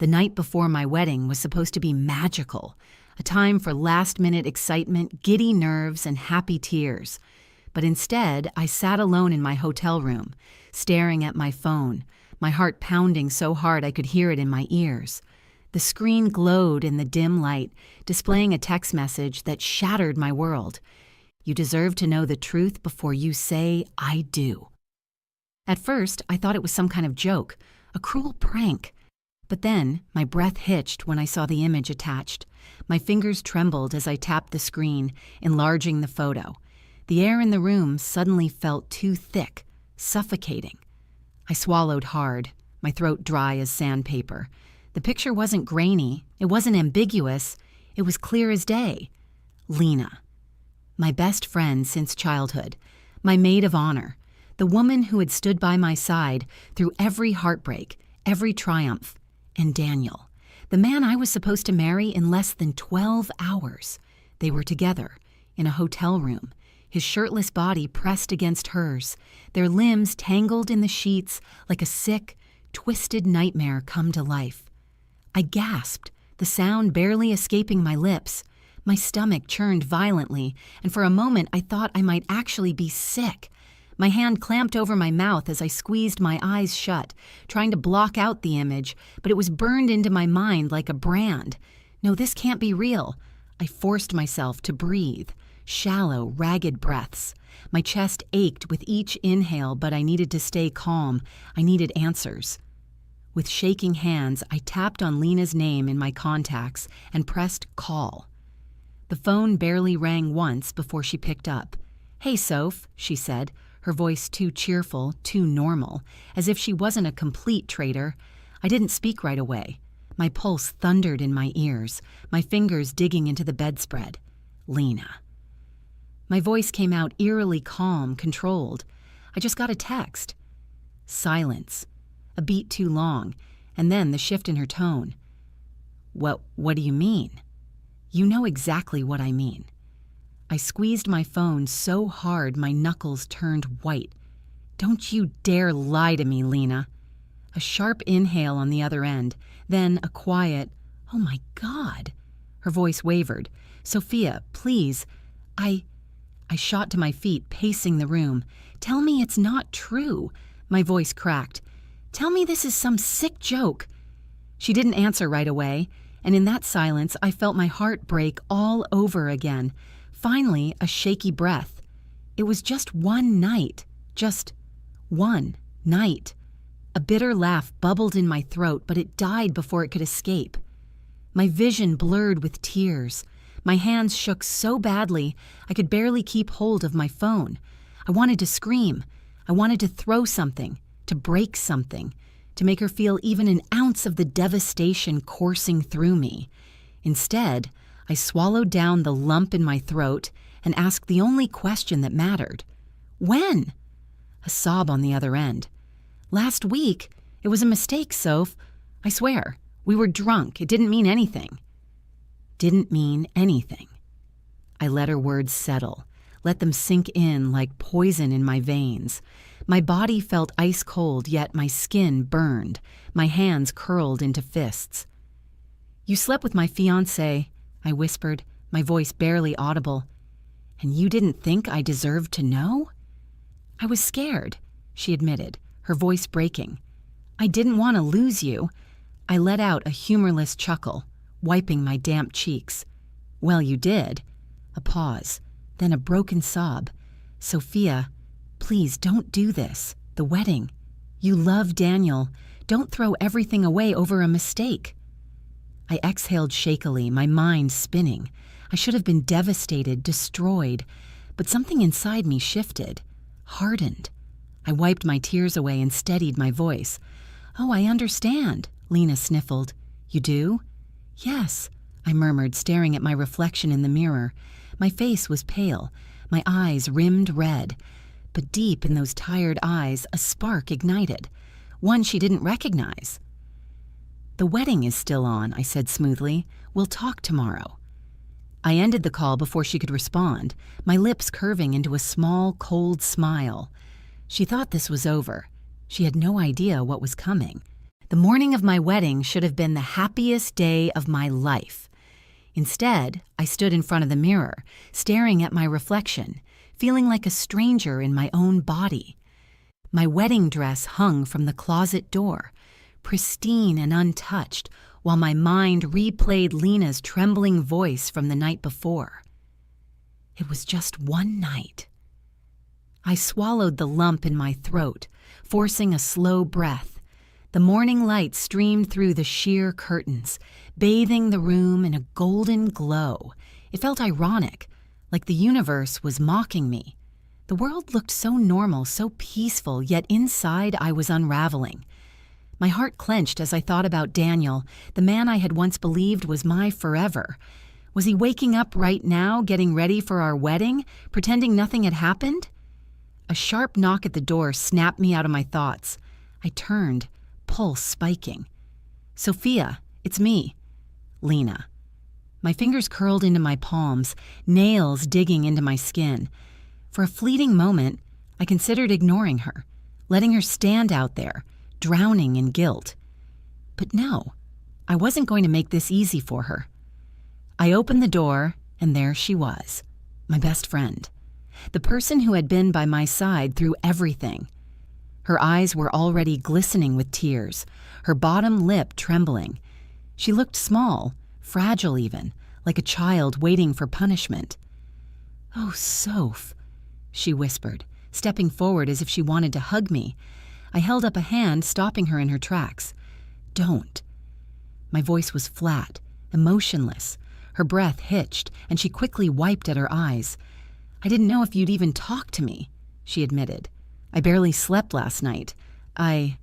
The night before my wedding was supposed to be magical, a time for last-minute excitement, giddy nerves, and happy tears. But instead, I sat alone in my hotel room, staring at my phone, my heart pounding so hard I could hear it in my ears. The screen glowed in the dim light, displaying a text message that shattered my world. "You deserve to know the truth before you say, 'I do.'" At first, I thought it was some kind of joke, a cruel prank. But then, my breath hitched when I saw the image attached. My fingers trembled as I tapped the screen, enlarging the photo. The air in the room suddenly felt too thick, suffocating. I swallowed hard, my throat dry as sandpaper. The picture wasn't grainy, it wasn't ambiguous, it was clear as day. Lena. My best friend since childhood, my maid of honor, the woman who had stood by my side through every heartbreak, every triumph. And Daniel, the man I was supposed to marry in less than 12 hours. They were together, in a hotel room, his shirtless body pressed against hers, their limbs tangled in the sheets like a sick, twisted nightmare come to life. I gasped, the sound barely escaping my lips. My stomach churned violently, and for a moment I thought I might actually be sick. My hand clamped over my mouth as I squeezed my eyes shut, trying to block out the image, but it was burned into my mind like a brand. No, this can't be real. I forced myself to breathe, shallow, ragged breaths. My chest ached with each inhale, but I needed to stay calm. I needed answers. With shaking hands, I tapped on Lena's name in my contacts and pressed call. The phone barely rang once before she picked up. "Hey, Soph," she said, her voice too cheerful, too normal, as if she wasn't a complete traitor. I didn't speak right away. My pulse thundered in my ears, my fingers digging into the bedspread. Lena. My voice came out eerily calm, controlled. "I just got a text." Silence. A beat too long, and then the shift in her tone. What do you mean?" "You know exactly what I mean." I squeezed my phone so hard my knuckles turned white. "Don't you dare lie to me, Lena." A sharp inhale on the other end, then a quiet, "Oh my God." Her voice wavered. "Sophia, please, I shot to my feet, pacing the room. "Tell me it's not true." My voice cracked. "Tell me this is some sick joke." She didn't answer right away, and in that silence I felt my heart break all over again. Finally, a shaky breath. It was just one night. Just one night. A bitter laugh bubbled in my throat, but it died before it could escape. My vision blurred with tears. My hands shook so badly I could barely keep hold of my phone. I wanted to scream. I wanted to throw something, to break something, to make her feel even an ounce of the devastation coursing through me. Instead, I swallowed down the lump in my throat and asked the only question that mattered. "When?" A sob on the other end. "Last week. It was a mistake, Soph. I swear. We were drunk. It didn't mean anything." Didn't mean anything. I let her words settle, let them sink in like poison in my veins. My body felt ice cold, yet my skin burned. My hands curled into fists. "You slept with my fiancé," I whispered, my voice barely audible. "And you didn't think I deserved to know?" "I was scared," she admitted, her voice breaking. "I didn't want to lose you." I let out a humorless chuckle, wiping my damp cheeks. "Well, you did." A pause, then a broken sob. "Sophia, please don't do this. The wedding. You love Daniel. Don't throw everything away over a mistake." I exhaled shakily, my mind spinning. I should have been devastated, destroyed, but something inside me shifted, hardened. I wiped my tears away and steadied my voice. "Oh, I understand," Lena sniffled. "You do?" "Yes," I murmured, staring at my reflection in the mirror. My face was pale, my eyes rimmed red, but deep in those tired eyes a spark ignited, one she didn't recognize. "The wedding is still on," I said smoothly. "We'll talk tomorrow." I ended the call before she could respond, my lips curving into a small, cold smile. She thought this was over. She had no idea what was coming. The morning of my wedding should have been the happiest day of my life. Instead, I stood in front of the mirror, staring at my reflection, feeling like a stranger in my own body. My wedding dress hung from the closet door, pristine and untouched, while my mind replayed Lena's trembling voice from the night before. It was just one night. I swallowed the lump in my throat, forcing a slow breath. The morning light streamed through the sheer curtains, bathing the room in a golden glow. It felt ironic, like the universe was mocking me. The world looked so normal, so peaceful, yet inside I was unraveling. My heart clenched as I thought about Daniel, the man I had once believed was my forever. Was he waking up right now, getting ready for our wedding, pretending nothing had happened? A sharp knock at the door snapped me out of my thoughts. I turned, pulse spiking. "Sophia, it's me." Lena. My fingers curled into my palms, nails digging into my skin. For a fleeting moment, I considered ignoring her, letting her stand out there, drowning in guilt. But no, I wasn't going to make this easy for her. I opened the door, and there she was, my best friend, the person who had been by my side through everything. Her eyes were already glistening with tears, her bottom lip trembling. She looked small, fragile even, like a child waiting for punishment. "Oh, Soph," she whispered, stepping forward as if she wanted to hug me. I held up a hand, stopping her in her tracks. "Don't." My voice was flat, emotionless. Her breath hitched, and she quickly wiped at her eyes. "I didn't know if you'd even talk to me," she admitted. "I barely slept last night. I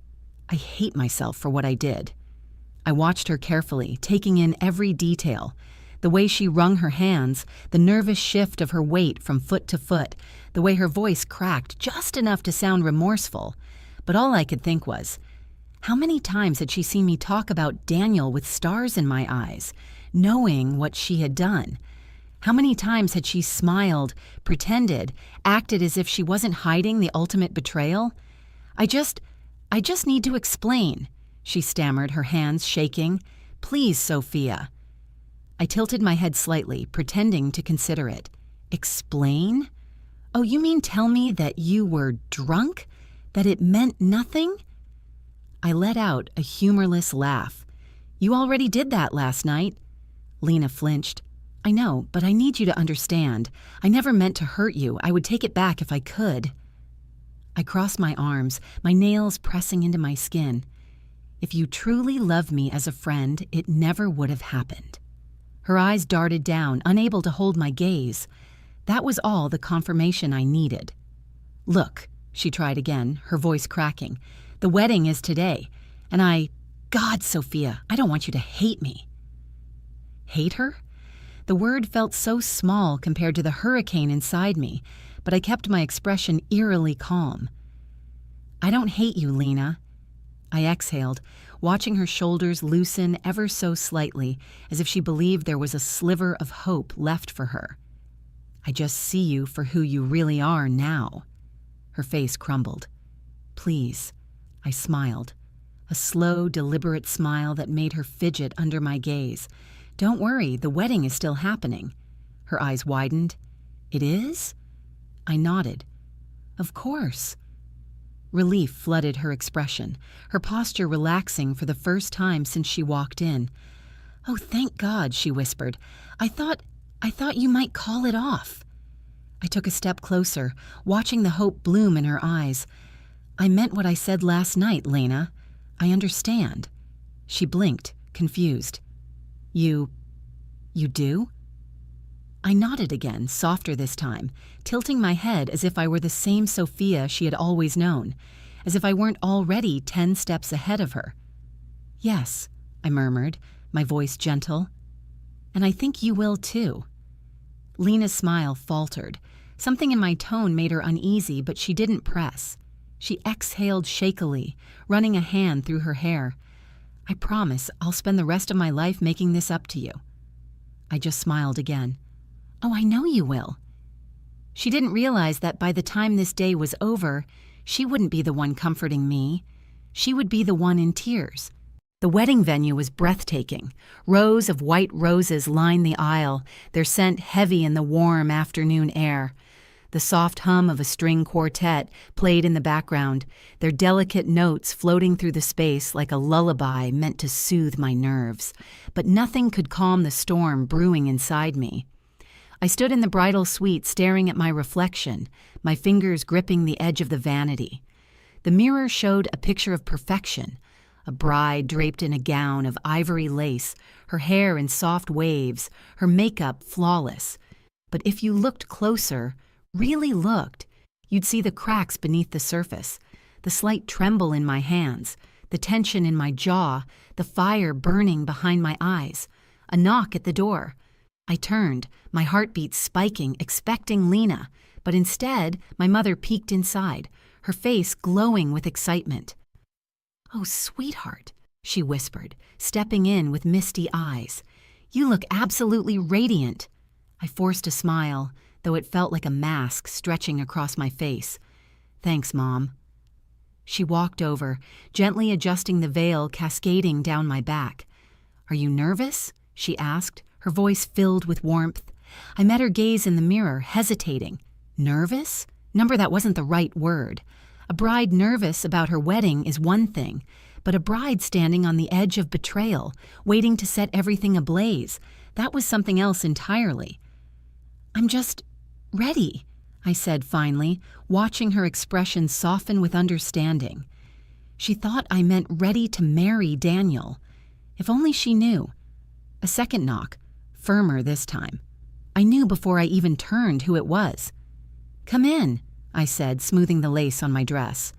hate myself for what I did." I watched her carefully, taking in every detail. The way she wrung her hands, the nervous shift of her weight from foot to foot, the way her voice cracked just enough to sound remorseful. But all I could think was, how many times had she seen me talk about Daniel with stars in my eyes, knowing what she had done? How many times had she smiled, pretended, acted as if she wasn't hiding the ultimate betrayal? I just need to explain," she stammered, her hands shaking. "Please, Sophia." I tilted my head slightly, pretending to consider it. "Explain? Oh, you mean tell me that you were drunk? That it meant nothing?" I let out a humorless laugh. "You already did that last night." Lena flinched. "I know, but I need you to understand. I never meant to hurt you. I would take it back if I could." I crossed my arms, my nails pressing into my skin. "If you truly love me as a friend, it never would have happened." Her eyes darted down, unable to hold my gaze. That was all the confirmation I needed. "Look," she tried again, her voice cracking. "The wedding is today, and God, Sophia, I don't want you to hate me." Hate her? The word felt so small compared to the hurricane inside me, but I kept my expression eerily calm. "I don't hate you, Lena." I exhaled, watching her shoulders loosen ever so slightly, as if she believed there was a sliver of hope left for her. "I just see you for who you really are now." Her face crumbled. "Please," I smiled, a slow, deliberate smile that made her fidget under my gaze. "Don't worry, the wedding is still happening." Her eyes widened. "It is?" I nodded. "Of course." Relief flooded her expression, her posture relaxing for the first time since she walked in. "Oh, thank God," she whispered. I thought you might call it off." I took a step closer, watching the hope bloom in her eyes. "I meant what I said last night, Lena. I understand." She blinked, confused. You do?" I nodded again, softer this time, tilting my head as if I were the same Sophia she had always known, as if I weren't already 10 steps ahead of her. "Yes," I murmured, my voice gentle. "And I think you will too." Lena's smile faltered. Something in my tone made her uneasy, but she didn't press. She exhaled shakily, running a hand through her hair. "I promise I'll spend the rest of my life making this up to you." I just smiled again. "Oh, I know you will." She didn't realize that by the time this day was over, she wouldn't be the one comforting me. She would be the one in tears. The wedding venue was breathtaking. Rows of white roses lined the aisle, their scent heavy in the warm afternoon air. The soft hum of a string quartet played in the background, their delicate notes floating through the space like a lullaby meant to soothe my nerves. But nothing could calm the storm brewing inside me. I stood in the bridal suite staring at my reflection, my fingers gripping the edge of the vanity. The mirror showed a picture of perfection, a bride draped in a gown of ivory lace, her hair in soft waves, her makeup flawless. But if you looked closer, really looked, you'd see the cracks beneath the surface, the slight tremble in my hands, the tension in my jaw, the fire burning behind my eyes. A knock at the door. I turned, my heartbeat spiking, expecting Lena, but instead my mother peeked inside, her face glowing with excitement. "Oh, sweetheart," she whispered, stepping in with misty eyes. "You look absolutely radiant." I forced a smile, though it felt like a mask stretching across my face. "Thanks, Mom." She walked over, gently adjusting the veil cascading down my back. "Are you nervous?" she asked, her voice filled with warmth. I met her gaze in the mirror, hesitating. Nervous? Number, that wasn't the right word. A bride nervous about her wedding is one thing, but a bride standing on the edge of betrayal, waiting to set everything ablaze, that was something else entirely. "I'm just ready," I said finally, watching her expression soften with understanding. She thought I meant ready to marry Daniel. If only she knew. A second knock, firmer this time. I knew before I even turned who it was. "Come in," I said, smoothing the lace on my dress.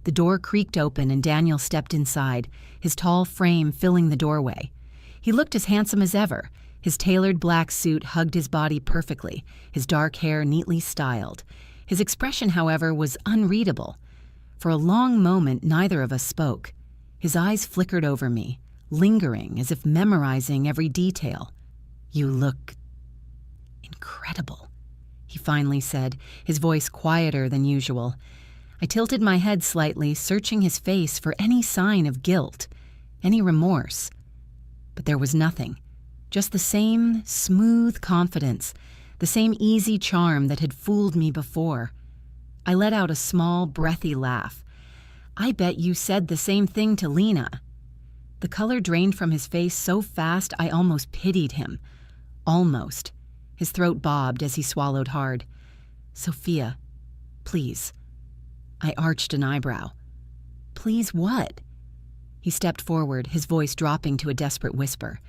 The door creaked open and Daniel stepped inside, his tall frame filling the doorway. He looked as handsome as ever. His tailored black suit hugged his body perfectly, his dark hair neatly styled. His expression, however, was unreadable. For a long moment, neither of us spoke. His eyes flickered over me, lingering as if memorizing every detail. "You look incredible," he finally said, his voice quieter than usual. I tilted my head slightly, searching his face for any sign of guilt, any remorse. But there was nothing. Just the same smooth confidence, the same easy charm that had fooled me before. I let out a small, breathy laugh. "I bet you said the same thing to Lena." The color drained from his face so fast I almost pitied him. Almost. His throat bobbed as he swallowed hard. "Sophia, please." I arched an eyebrow. "Please what?" He stepped forward, his voice dropping to a desperate whisper.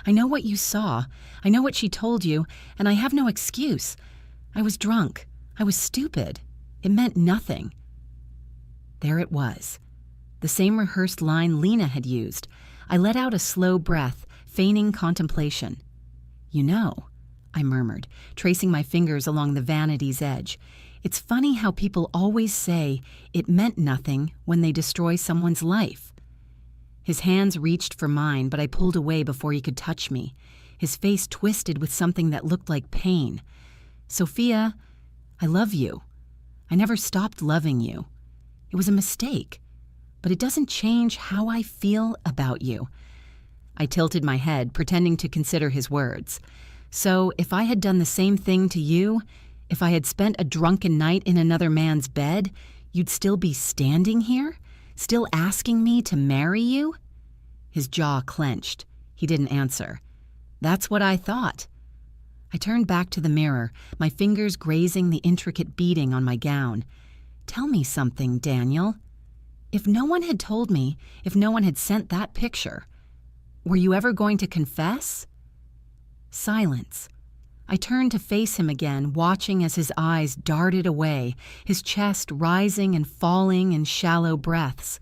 "I know what you saw. I know what she told you, and I have no excuse. I was drunk. I was stupid. It meant nothing." There it was. The same rehearsed line Lena had used. I let out a slow breath, feigning contemplation. "You know," I murmured, tracing my fingers along the vanity's edge. "It's funny how people always say it meant nothing when they destroy someone's life." His hands reached for mine, but I pulled away before he could touch me. His face twisted with something that looked like pain. "Sophia, I love you. I never stopped loving you. It was a mistake, but it doesn't change how I feel about you." I tilted my head, pretending to consider his words. "So if I had done the same thing to you, if I had spent a drunken night in another man's bed, you'd still be standing here? Still asking me to marry you?" His jaw clenched. He didn't answer. "That's what I thought." I turned back to the mirror, my fingers grazing the intricate beading on my gown. "Tell me something, Daniel. If no one had told me, if no one had sent that picture, were you ever going to confess?" Silence. I turned to face him again, watching as his eyes darted away, his chest rising and falling in shallow breaths.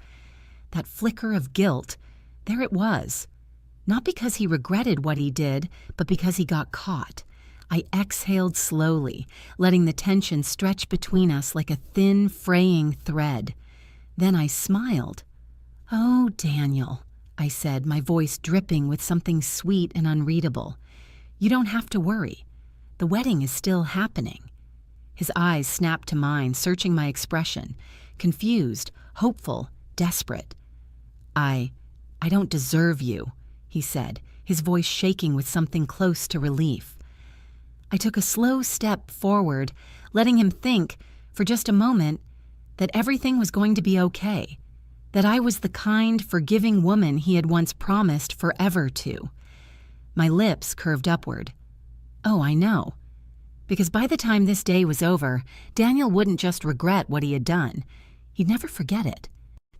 That flicker of guilt, there it was. Not because he regretted what he did, but because he got caught. I exhaled slowly, letting the tension stretch between us like a thin, fraying thread. Then I smiled. "Oh, Daniel," I said, my voice dripping with something sweet and unreadable. "You don't have to worry. The wedding is still happening." His eyes snapped to mine, searching my expression. Confused, hopeful, desperate. I don't deserve you," he said, his voice shaking with something close to relief. I took a slow step forward, letting him think, for just a moment, that everything was going to be okay, that I was the kind, forgiving woman he had once promised forever to. My lips curved upward. Oh, I know. Because by the time this day was over, Daniel wouldn't just regret what he had done. He'd never forget it.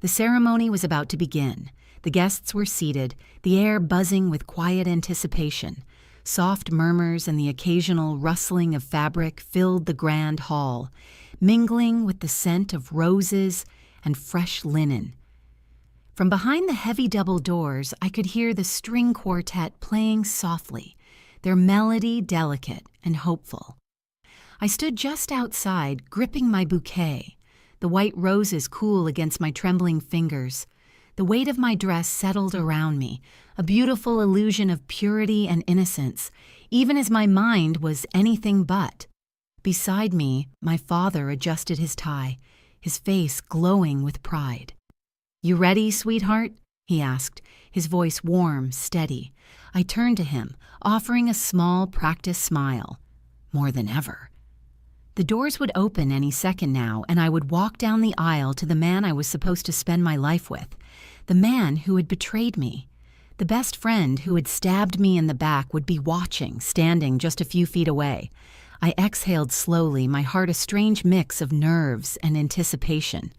The ceremony was about to begin. The guests were seated, the air buzzing with quiet anticipation. Soft murmurs and the occasional rustling of fabric filled the grand hall, mingling with the scent of roses and fresh linen. From behind the heavy double doors, I could hear the string quartet playing softly, their melody delicate and hopeful. I stood just outside, gripping my bouquet, the white roses cool against my trembling fingers. The weight of my dress settled around me, a beautiful illusion of purity and innocence, even as my mind was anything but. Beside me, my father adjusted his tie, his face glowing with pride. "You ready, sweetheart?" he asked, his voice warm, steady. I turned to him, offering a small, practiced smile. More than ever. The doors would open any second now, and I would walk down the aisle to the man I was supposed to spend my life with, the man who had betrayed me. The best friend who had stabbed me in the back would be watching, standing just a few feet away. I exhaled slowly, my heart a strange mix of nerves and anticipation.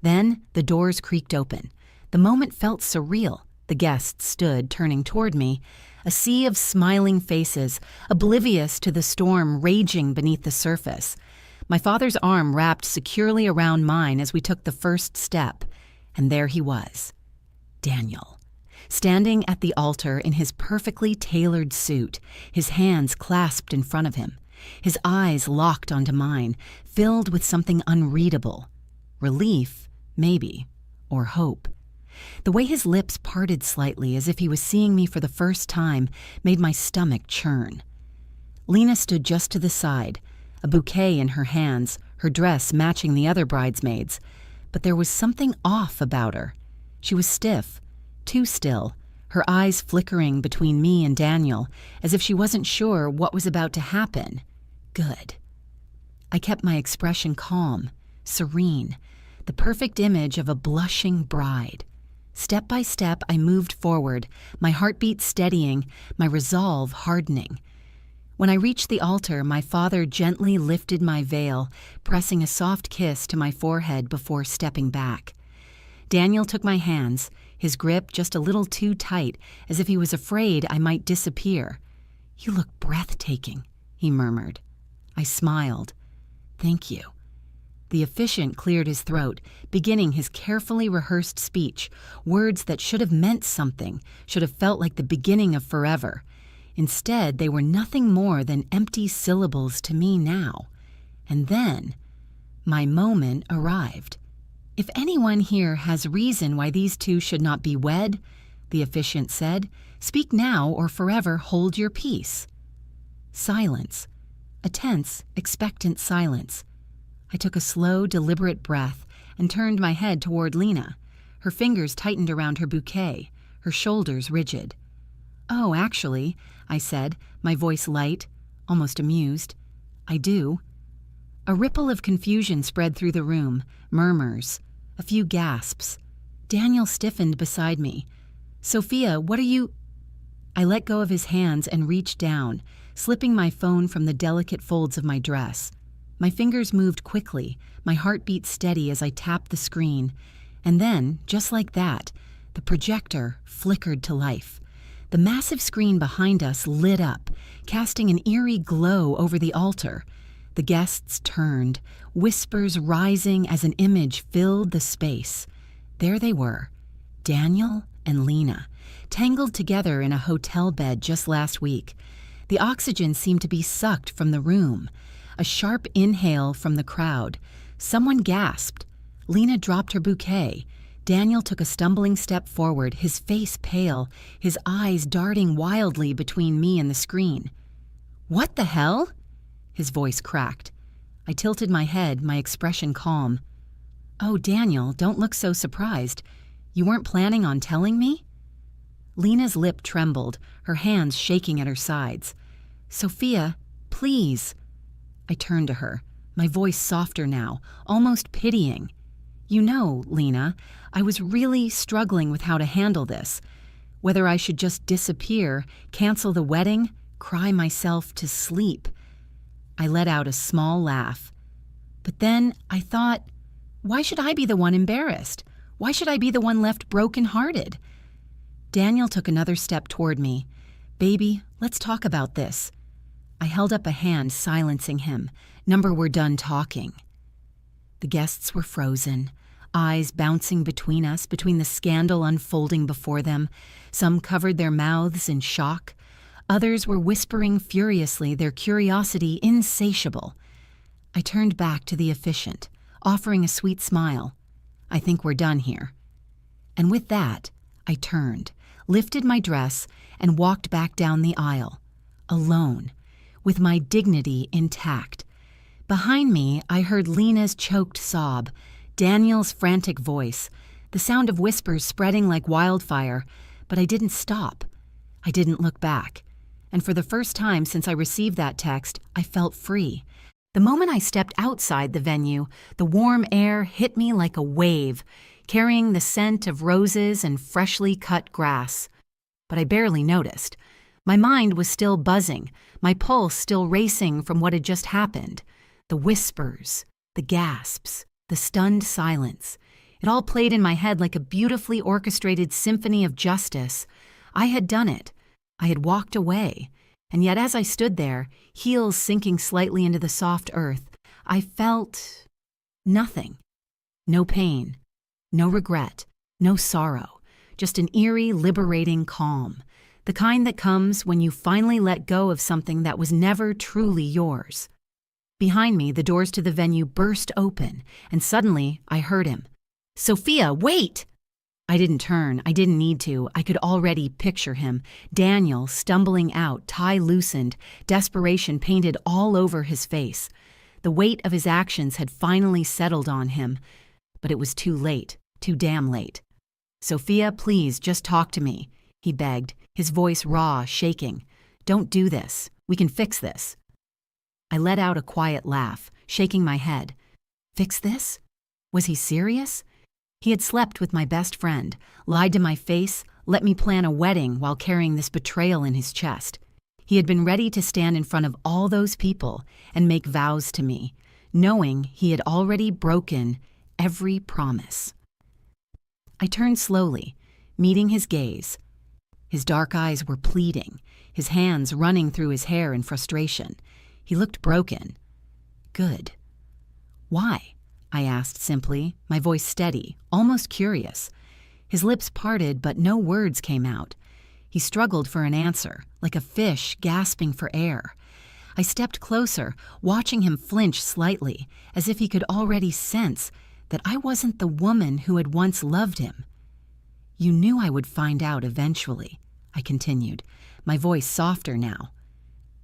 Then the doors creaked open. The moment felt surreal. The guests stood, turning toward me, a sea of smiling faces, oblivious to the storm raging beneath the surface. My father's arm wrapped securely around mine as we took the first step, and there he was, Daniel, standing at the altar in his perfectly tailored suit, his hands clasped in front of him, his eyes locked onto mine, filled with something unreadable. Relief, maybe, or hope. The way his lips parted slightly as if he was seeing me for the first time made my stomach churn. Lena stood just to the side, a bouquet in her hands, her dress matching the other bridesmaids. But there was something off about her. She was stiff, too still, her eyes flickering between me and Daniel, as if she wasn't sure what was about to happen. Good. I kept my expression calm, serene, the perfect image of a blushing bride. Step by step, I moved forward, my heartbeat steadying, my resolve hardening. When I reached the altar, my father gently lifted my veil, pressing a soft kiss to my forehead before stepping back. Daniel took my hands, his grip just a little too tight, as if he was afraid I might disappear. "You look breathtaking," he murmured. I smiled. "Thank you." The officiant cleared his throat, beginning his carefully rehearsed speech, words that should have meant something, should have felt like the beginning of forever. Instead, they were nothing more than empty syllables to me now. And then, my moment arrived. "If anyone here has reason why these two should not be wed," the officiant said, "speak now or forever hold your peace." Silence. A tense, expectant silence. I took a slow, deliberate breath and turned my head toward Lena. Her fingers tightened around her bouquet, her shoulders rigid. "Oh, actually," I said, my voice light, almost amused. "I do." A ripple of confusion spread through the room, murmurs, a few gasps. Daniel stiffened beside me. "Sophia, what are you—" I let go of his hands and reached down, slipping my phone from the delicate folds of my dress. My fingers moved quickly, my heartbeat steady as I tapped the screen. And then, just like that, the projector flickered to life. The massive screen behind us lit up, casting an eerie glow over the altar. The guests turned, whispers rising as an image filled the space. There they were, Daniel and Lena, tangled together in a hotel bed just last week. The oxygen seemed to be sucked from the room. A sharp inhale from the crowd. Someone gasped. Lena dropped her bouquet. Daniel took a stumbling step forward, his face pale, his eyes darting wildly between me and the screen. "What the hell?" His voice cracked. I tilted my head, my expression calm. Oh, Daniel, don't look so surprised. You weren't planning on telling me? Lena's lip trembled, her hands shaking at her sides. Sophia, please. I turned to her, my voice softer now, almost pitying. You know, Lena, I was really struggling with how to handle this. Whether I should just disappear, cancel the wedding, cry myself to sleep. I let out a small laugh. But then I thought, why should I be the one embarrassed? Why should I be the one left broken-hearted? Daniel took another step toward me. Baby, let's talk about this. I held up a hand, silencing him. Number, we're done talking. The guests were frozen, eyes bouncing between us, between the scandal unfolding before them. Some covered their mouths in shock. Others were whispering furiously, their curiosity insatiable. I turned back to the officiant, offering a sweet smile. I think we're done here. And with that, I turned, lifted my dress, and walked back down the aisle, alone, with my dignity intact. Behind me, I heard Lena's choked sob, Daniel's frantic voice, the sound of whispers spreading like wildfire, but I didn't stop. I didn't look back. And for the first time since I received that text, I felt free. The moment I stepped outside the venue, the warm air hit me like a wave, carrying the scent of roses and freshly cut grass. But I barely noticed. My mind was still buzzing, my pulse still racing from what had just happened. The whispers, the gasps, the stunned silence. It all played in my head like a beautifully orchestrated symphony of justice. I had done it. I had walked away. And yet as I stood there, heels sinking slightly into the soft earth, I felt nothing. No pain, no regret, no sorrow, just an eerie, liberating calm, the kind that comes when you finally let go of something that was never truly yours. Behind me, the doors to the venue burst open, and suddenly I heard him. "Sophia, wait!" I didn't turn. I didn't need to. I could already picture him. Daniel stumbling out, tie loosened, desperation painted all over his face. The weight of his actions had finally settled on him, but it was too late, too damn late. "Sophia, please, just talk to me," he begged, his voice raw, shaking. "Don't do this. We can fix this." I let out a quiet laugh, shaking my head. Fix this? Was he serious? He had slept with my best friend, lied to my face, let me plan a wedding while carrying this betrayal in his chest. He had been ready to stand in front of all those people and make vows to me, knowing he had already broken every promise. I turned slowly, meeting his gaze. His dark eyes were pleading, his hands running through his hair in frustration. He looked broken. Good. Why? I asked simply, my voice steady, almost curious. His lips parted, but no words came out. He struggled for an answer, like a fish gasping for air. I stepped closer, watching him flinch slightly, as if he could already sense that I wasn't the woman who had once loved him. "You knew I would find out eventually," I continued, my voice softer now.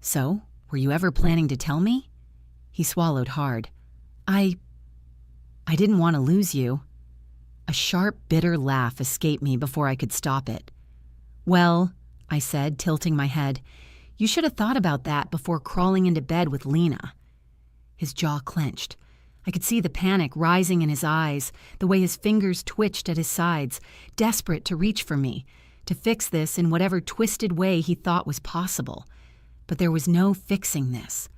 "So, were you ever planning to tell me?" He swallowed hard. I didn't want to lose you." A sharp, bitter laugh escaped me before I could stop it. "Well," I said, tilting my head, "you should have thought about that before crawling into bed with Lena." His jaw clenched. I could see the panic rising in his eyes, the way his fingers twitched at his sides, desperate to reach for me, to fix this in whatever twisted way he thought was possible. But there was no fixing this.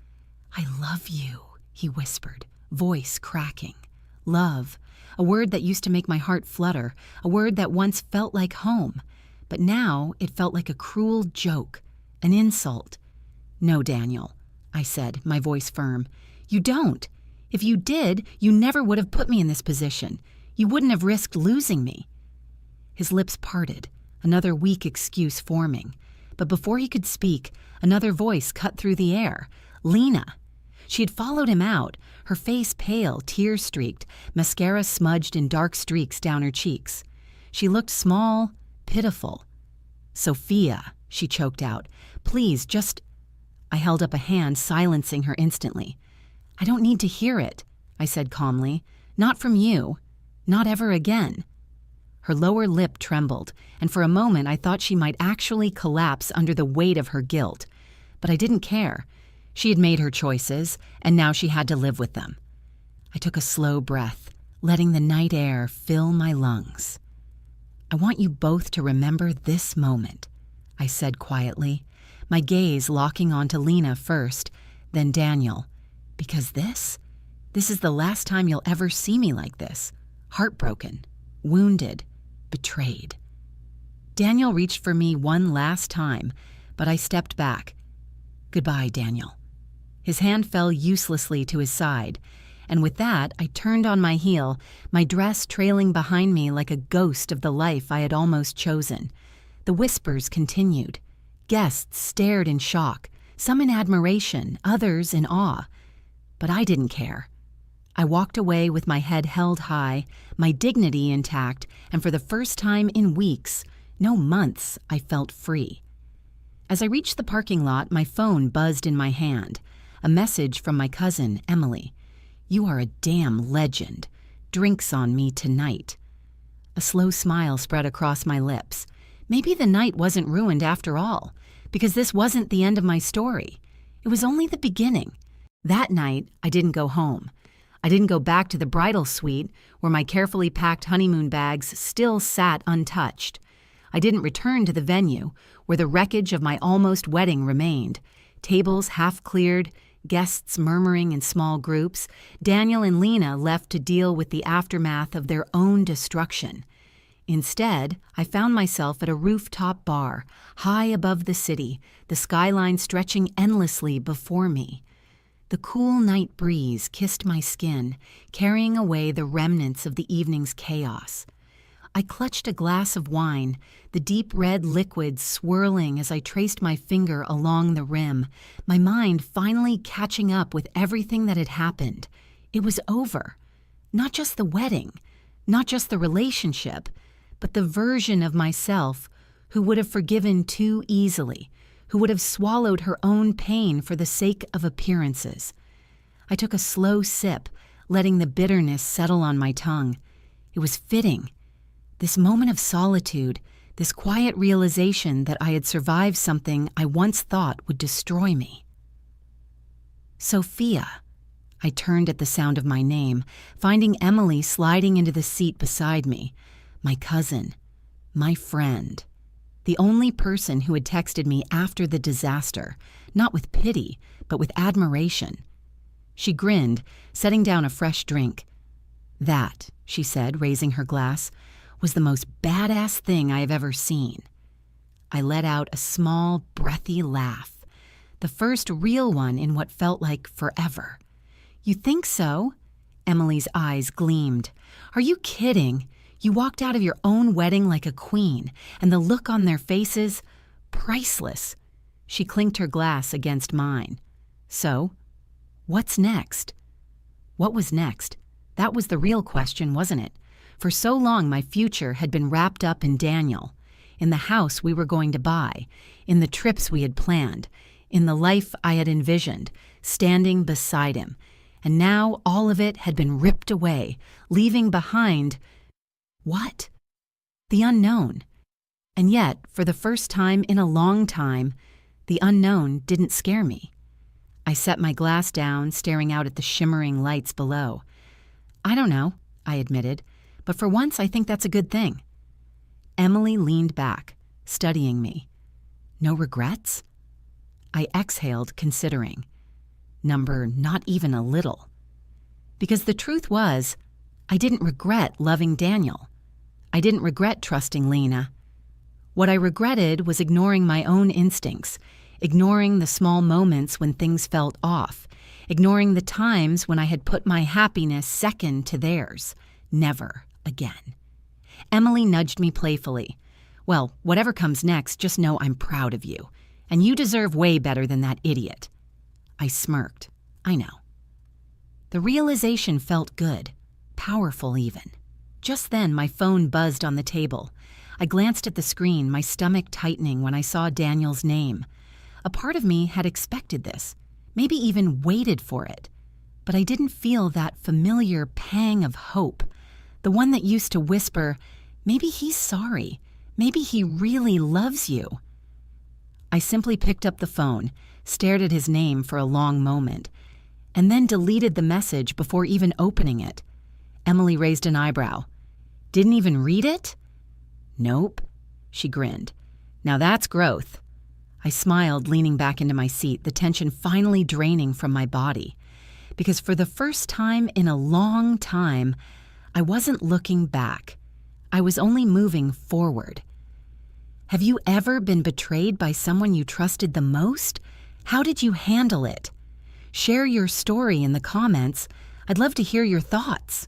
"I love you," he whispered, voice cracking. Love, a word that used to make my heart flutter, a word that once felt like home, but now it felt like a cruel joke, an insult. "No, Daniel," I said, my voice firm. "You don't. If you did, you never would have put me in this position. You wouldn't have risked losing me." His lips parted, another weak excuse forming. But before he could speak, another voice cut through the air. Lena. She had followed him out, her face pale, tear-streaked, mascara smudged in dark streaks down her cheeks. She looked small, pitiful. "Sophia," she choked out, "please, just—" I held up a hand, silencing her instantly. "I don't need to hear it," I said calmly. "Not from you." Not ever again. Her lower lip trembled, and for a moment I thought she might actually collapse under the weight of her guilt. But I didn't care. She had made her choices, and now she had to live with them. I took a slow breath, letting the night air fill my lungs. "I want you both to remember this moment," I said quietly, my gaze locking onto Lena first, then Daniel. "Because this is the last time you'll ever see me like this. Heartbroken, wounded, betrayed." Daniel reached for me one last time, but I stepped back. "Goodbye, Daniel." His hand fell uselessly to his side, and with that I turned on my heel, my dress trailing behind me like a ghost of the life I had almost chosen. The whispers continued. Guests stared in shock, some in admiration, others in awe. But I didn't care. I walked away with my head held high, my dignity intact, and for the first time in weeks, no months, I felt free. As I reached the parking lot, my phone buzzed in my hand. A message from my cousin, Emily. "You are a damn legend. Drinks on me tonight." A slow smile spread across my lips. Maybe the night wasn't ruined after all, because this wasn't the end of my story. It was only the beginning. That night, I didn't go home. I didn't go back to the bridal suite, where my carefully packed honeymoon bags still sat untouched. I didn't return to the venue, where the wreckage of my almost wedding remained. Tables half cleared, guests murmuring in small groups, Daniel and Lena left to deal with the aftermath of their own destruction. Instead, I found myself at a rooftop bar, high above the city, the skyline stretching endlessly before me. The cool night breeze kissed my skin, carrying away the remnants of the evening's chaos. I clutched a glass of wine, the deep red liquid swirling as I traced my finger along the rim, my mind finally catching up with everything that had happened. It was over. Not just the wedding, not just the relationship, but the version of myself who would have forgiven too easily, who would have swallowed her own pain for the sake of appearances. I took a slow sip, letting the bitterness settle on my tongue. It was fitting. This moment of solitude, this quiet realization that I had survived something I once thought would destroy me. "Sophia." I turned at the sound of my name, finding Emily sliding into the seat beside me. My cousin, my friend, the only person who had texted me after the disaster, not with pity, but with admiration. She grinned, setting down a fresh drink. "That," she said, raising her glass, "was the most badass thing I have ever seen." I let out a small, breathy laugh, the first real one in what felt like forever. "You think so?" Emily's eyes gleamed. "Are you kidding? You walked out of your own wedding like a queen, and the look on their faces, priceless." She clinked her glass against mine. "So, what's next?" What was next? That was the real question, wasn't it? For so long my future had been wrapped up in Daniel, in the house we were going to buy, in the trips we had planned, in the life I had envisioned, standing beside him. And now all of it had been ripped away, leaving behind what? The unknown. And yet, for the first time in a long time, the unknown didn't scare me. I set my glass down, staring out at the shimmering lights below. "I don't know," I admitted, "but for once I think that's a good thing." Emily leaned back, studying me. "No regrets?" I exhaled, considering. Number not even a little. Because the truth was, I didn't regret loving Daniel. I didn't regret trusting Lena. What I regretted was ignoring my own instincts, ignoring the small moments when things felt off, ignoring the times when I had put my happiness second to theirs. Never again. Emily nudged me playfully. "Well, whatever comes next, just know I'm proud of you. And you deserve way better than that idiot." I smirked. I know. The realization felt good, powerful even. Just then, my phone buzzed on the table. I glanced at the screen, my stomach tightening when I saw Daniel's name. A part of me had expected this, maybe even waited for it. But I didn't feel that familiar pang of hope, The one that used to whisper, "Maybe he's sorry. Maybe he really loves you." I simply picked up the phone, stared at his name for a long moment, and then deleted the message before even opening it. Emily raised an eyebrow. "Didn't even read it?" "Nope," she grinned. "Now that's growth." I smiled, leaning back into my seat, the tension finally draining from my body. Because for the first time in a long time, I wasn't looking back. I was only moving forward. Have you ever been betrayed by someone you trusted the most? How did you handle it? Share your story in the comments. I'd love to hear your thoughts.